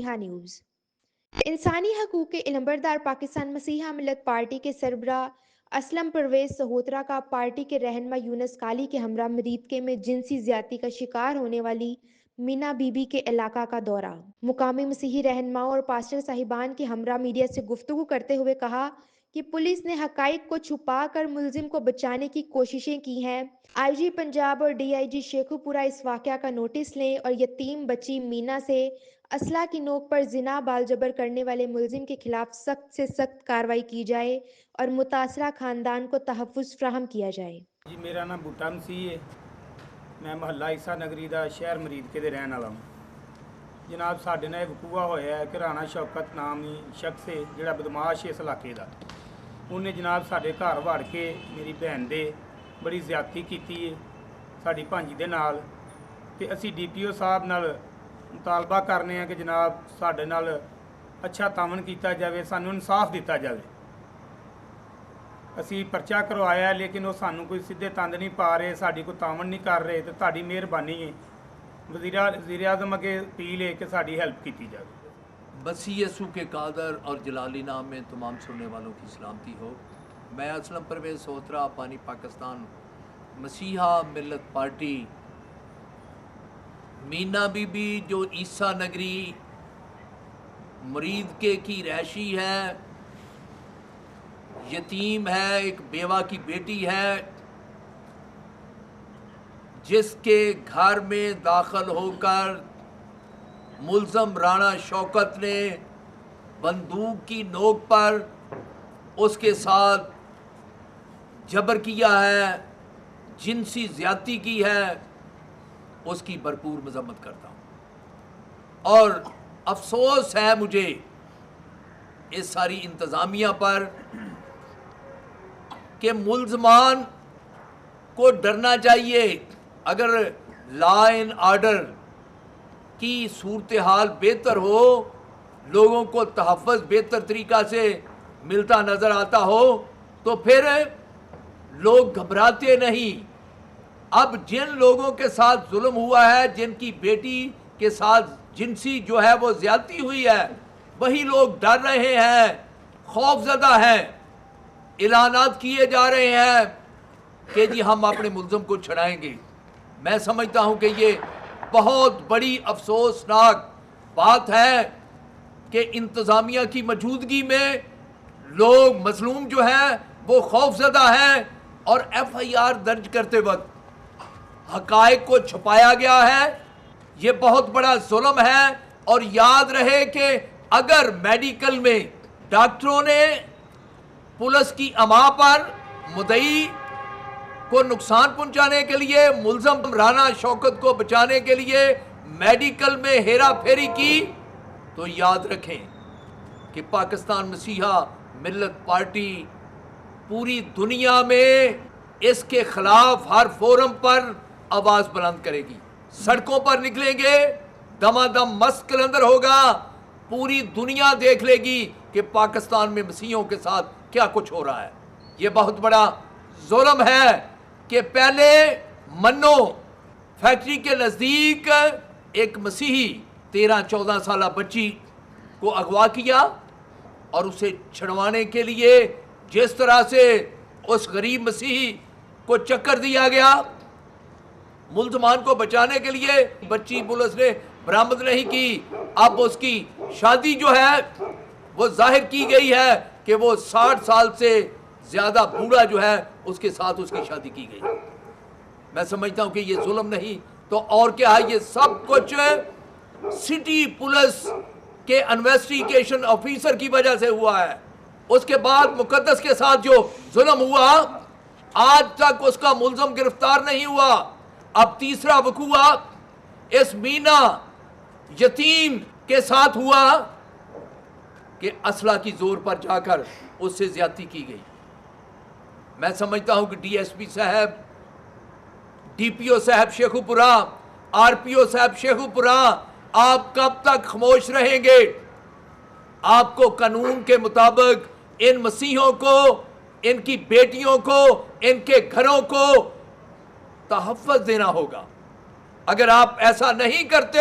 مسیحا نیوز۔ انسانی حقوق کے علمبردار پاکستان مسیحا ملت پارٹی کے سربراہ اسلم پرویز سہوترا کا پارٹی کے رہنما یونس کالی کے ہمراہ مریدکے میں جنسی زیادتی کا شکار ہونے والی مینا بی بی کے علاقہ کا دورہ۔ مقامی مسیحی رہنماؤں اور پاسٹر صاحبان کے ہمراہ میڈیا سے گفتگو کرتے ہوئے کہا کہ پولیس نے حقائق کو چھپا کر ملزم کو بچانے کی کوششیں کی ہیں۔ آئی جی پنجاب اور ڈی آئی جی شیخو پورہ اس واقعہ کا نوٹس لیں اور یتیم بچی مینا سے اسلحہ کی نوک پر زنا بال جبر کرنے والے ملزم کے خلاف سخت سے سخت کارروائی کی جائے اور متاثرہ خاندان کو تحفظ فراہم کیا جائے۔ جی میرا نام بوٹا مسیح ہے، میں محلہ عیسیٰ نگری دا شہر مریدکے دے رہن والا ہوں۔ جناب ساڈے نال وقوع ہویا ہے کہ رانا شوکت نامی شخص ہے جڑا بدماش اس علاقے دا، انہیں جناب ساڈے گھر وڑ کے میری بہن دے بڑی زیادتی کیتی ہے ساڈی بھانجی دے نال، تے اسی ڈی پی او صاحب نال مطالبہ کرنے ہیں کہ جناب ساڈے نال اچھا تعاون کیتا جاوے، سانوں انصاف دیتا جاوے۔ اسی پرچہ کروایا لیکن وہ سانوں کوئی سیدھے تند نہیں پا رہے، ساڈی کوئی تعاون نہیں کر رہے، تو تہاڈی مہربانی ہے وزیر اعظم اگے اپیل ہے کہ ساڈی ہیلپ کیتی جائے۔ مسیح یسوع کے قادر اور جلالی نام میں تمام سننے والوں کی سلامتی ہو۔ میں اسلم پرویز سہوترا پانی پاکستان مسیحا ملت پارٹی مینا بی بی جو عیسیٰ نگری مریدکے کی رہائشی ہے، یتیم ہے، ایک بیوہ کی بیٹی ہے، جس کے گھر میں داخل ہو کر ملزم رانا شوکت نے بندوق کی نوک پر اس کے ساتھ جبر کیا ہے، جنسی زیادتی کی ہے، اس کی بھرپور مذمت کرتا ہوں۔ اور افسوس ہے مجھے اس ساری انتظامیہ پر کہ ملزمان کو ڈرنا چاہیے۔ اگر لا اینڈ آرڈر کی صورتحال بہتر ہو، لوگوں کو تحفظ بہتر طریقہ سے ملتا نظر آتا ہو تو پھر لوگ گھبراتے نہیں۔ اب جن لوگوں کے ساتھ ظلم ہوا ہے، جن کی بیٹی کے ساتھ جنسی جو ہے وہ زیادتی ہوئی ہے، وہی لوگ ڈر رہے ہیں، خوف زدہ ہیں، اعلانات کیے جا رہے ہیں کہ جی ہم اپنے ملزم کو چھڑائیں گے۔ میں سمجھتا ہوں کہ یہ بہت بڑی افسوسناک بات ہے کہ انتظامیہ کی موجودگی میں لوگ مظلوم جو ہیں وہ خوف زدہ ہیں، اور ایف آئی آر درج کرتے وقت حقائق کو چھپایا گیا ہے۔ یہ بہت بڑا ظلم ہے، اور یاد رہے کہ اگر میڈیکل میں ڈاکٹروں نے پولیس کی اما پر مدعی کو نقصان پہنچانے کے لیے، ملزم رانا شوکت کو بچانے کے لیے میڈیکل میں ہیرا پھیری کی، تو یاد رکھیں کہ پاکستان مسیحا ملت پارٹی پوری دنیا میں اس کے خلاف ہر فورم پر آواز بلند کرے گی۔ سڑکوں پر نکلیں گے، دمادم مست کلندر ہوگا، پوری دنیا دیکھ لے گی کہ پاکستان میں مسیحیوں کے ساتھ کیا کچھ ہو رہا ہے۔ یہ بہت بڑا ظلم ہے کہ پہلے منو فیکٹری کے نزدیک ایک مسیحی 13-14 سالہ بچی کو اغوا کیا، اور اسے چھڑوانے کے لیے جس طرح سے اس غریب مسیحی کو چکر دیا گیا، ملزمان کو بچانے کے لیے بچی پولیس نے برآمد نہیں کی۔ اب اس کی شادی جو ہے وہ ظاہر کی گئی ہے کہ وہ 60 سال سے زیادہ بوڑھا جو ہے اس کے ساتھ اس کی شادی کی گئی۔ میں سمجھتا ہوں کہ یہ ظلم نہیں تو اور کیا ہے۔ یہ سب کچھ سٹی پولیس کے انویسٹیگیشن آفیسر کی وجہ سے ہوا ہے۔ اس کے بعد مقدس کے ساتھ جو ظلم ہوا، آج تک اس کا ملزم گرفتار نہیں ہوا۔ اب تیسرا وقوع اس مینا یتیم کے ساتھ ہوا کہ اسلحہ کی زور پر جا کر اس سے زیادتی کی گئی۔ میں سمجھتا ہوں کہ ڈی ایس پی صاحب، ڈی پی او صاحب شیخو پورہ، آر پی او صاحب شیخو پورہ، آپ کب تک خاموش رہیں گے؟ آپ کو قانون کے مطابق ان مسیحوں کو، ان کی بیٹیوں کو، ان کے گھروں کو تحفظ دینا ہوگا۔ اگر آپ ایسا نہیں کرتے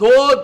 2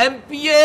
MPA,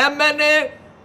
MNA,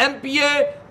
MPA,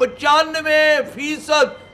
95%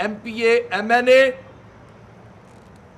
MPA, MNA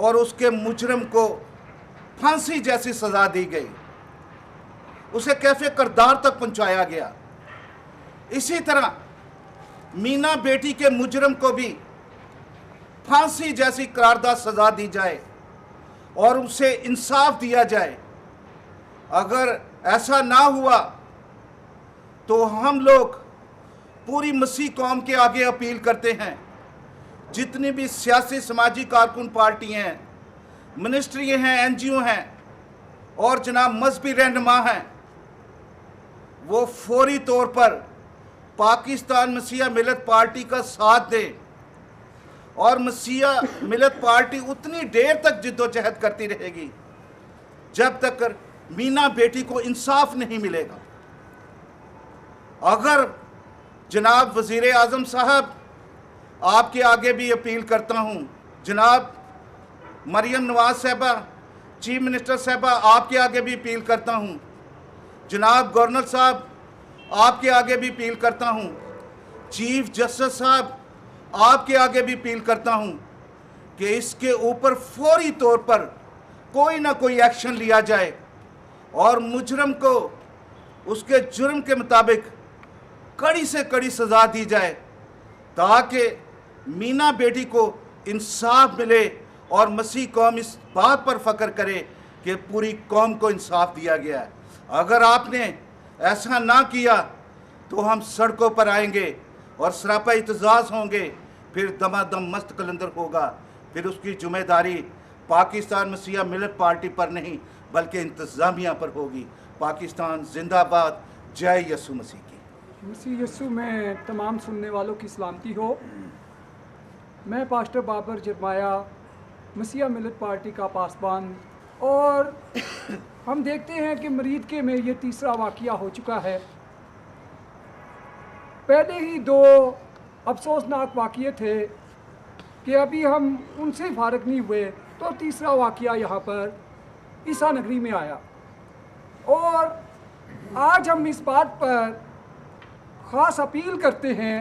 اور اس کے مجرم کو پھانسی جیسی سزا دی گئی، اسے کیفے کردار تک پہنچایا گیا۔ اسی طرح مینا بیٹی کے مجرم کو بھی پھانسی جیسی قرارداد سزا دی جائے اور اسے انصاف دیا جائے۔ اگر ایسا نہ ہوا تو ہم لوگ پوری مسیح قوم کے آگے اپیل کرتے ہیں، جتنی بھی سیاسی سماجی کارکن پارٹی ہیں، منسٹری ہیں، این جی او ہیں اور جناب مذہبی رہنما ہیں، وہ فوری طور پر پاکستان مسیحا ملت پارٹی کا ساتھ دیں، اور مسیحا ملت پارٹی اتنی دیر تک جد و جہد کرتی رہے گی جب تک مینا بیٹی کو انصاف نہیں ملے گا۔ اگر جناب وزیر اعظم صاحب، آپ کے آگے بھی اپیل کرتا ہوں، جناب مریم نواز صاحبہ، چیف منسٹر صاحبہ، آپ کے آگے بھی اپیل کرتا ہوں، جناب گورنر صاحب، آپ کے آگے بھی اپیل کرتا ہوں، چیف جسٹس صاحب، آپ کے آگے بھی اپیل کرتا ہوں کہ اس کے اوپر فوری طور پر کوئی نہ کوئی ایکشن لیا جائے اور مجرم کو اس کے جرم کے مطابق کڑی سے کڑی سزا دی جائے، تاکہ مینا بیٹی کو انصاف ملے اور مسیح قوم اس بات پر فخر کرے کہ پوری قوم کو انصاف دیا گیا ہے۔ اگر آپ نے ایسا نہ کیا تو ہم سڑکوں پر آئیں گے اور سراپا احتجاج ہوں گے، پھر دمادم مست قلندر ہوگا، پھر اس کی ذمہ داری پاکستان مسیحا ملت پارٹی پر نہیں بلکہ انتظامیہ پر ہوگی۔ پاکستان زندہ باد، جے یسوع مسیح کی۔ مسیح یسوع میں تمام سننے والوں کی سلامتی ہو۔ میں پاسٹر بابر جرمایا، مسیحا ملت پارٹی کا پاسبان، اور ہم دیکھتے ہیں کہ مریدکے میں یہ تیسرا واقعہ ہو چکا ہے۔ پہلے ہی 2 افسوسناک واقعے تھے کہ ابھی ہم ان سے فارغ نہیں ہوئے، تو تیسرا واقعہ یہاں پر عیسیٰ نگری میں آیا، اور آج ہم اس بات پر خاص اپیل کرتے ہیں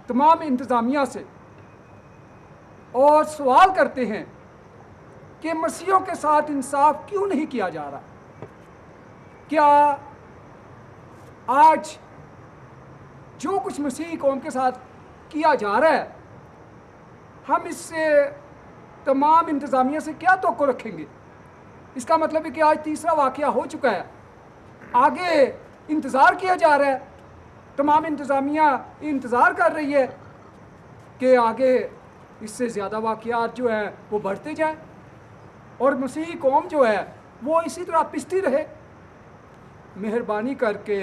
تمام انتظامیہ سے، اور سوال کرتے ہیں کہ مسیحیوں کے ساتھ انصاف کیوں نہیں کیا جا رہا؟ کیا آج جو کچھ مسیحی قوم کے ساتھ کیا جا رہا ہے، ہم اس سے تمام انتظامیہ سے کیا توقع رکھیں گے؟ اس کا مطلب ہے کہ آج تیسرا واقعہ ہو چکا ہے، آگے انتظار کیا جا رہا ہے، تمام انتظامیہ انتظار کر رہی ہے کہ آگے اس سے زیادہ واقعات جو ہیں وہ بڑھتے جائیں اور مسیحی قوم جو ہے وہ اسی طرح پستی رہے۔ مہربانی کر کے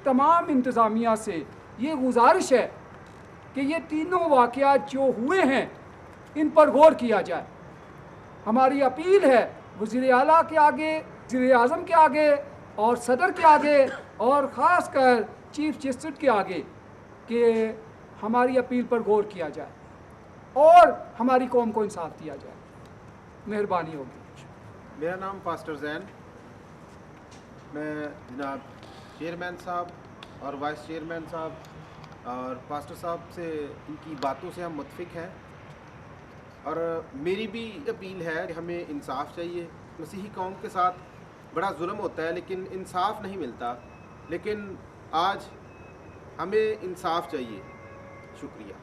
تمام انتظامیہ سے یہ گزارش ہے کہ یہ تینوں واقعات جو ہوئے ہیں ان پر غور کیا جائے۔ ہماری اپیل ہے وزیر اعلیٰ کے آگے، وزیر اعظم کے آگے اور صدر کے آگے اور خاص کر چیف جسٹس کے آگے کہ ہماری اپیل پر غور کیا جائے اور ہماری قوم کو انصاف دیا جائے۔ مہربانی ہوگی۔ میرا نام پاسٹر زین، میں جناب چیئرمین صاحب اور وائس چیئرمین صاحب اور پاسٹر صاحب سے ان کی باتوں سے ہم متفق ہیں، اور میری بھی اپیل ہے کہ ہمیں انصاف چاہیے۔ مسیحی قوم کے ساتھ بڑا ظلم ہوتا ہے لیکن انصاف نہیں ملتا، لیکن آج ہمیں انصاف چاہیے۔ شکریہ۔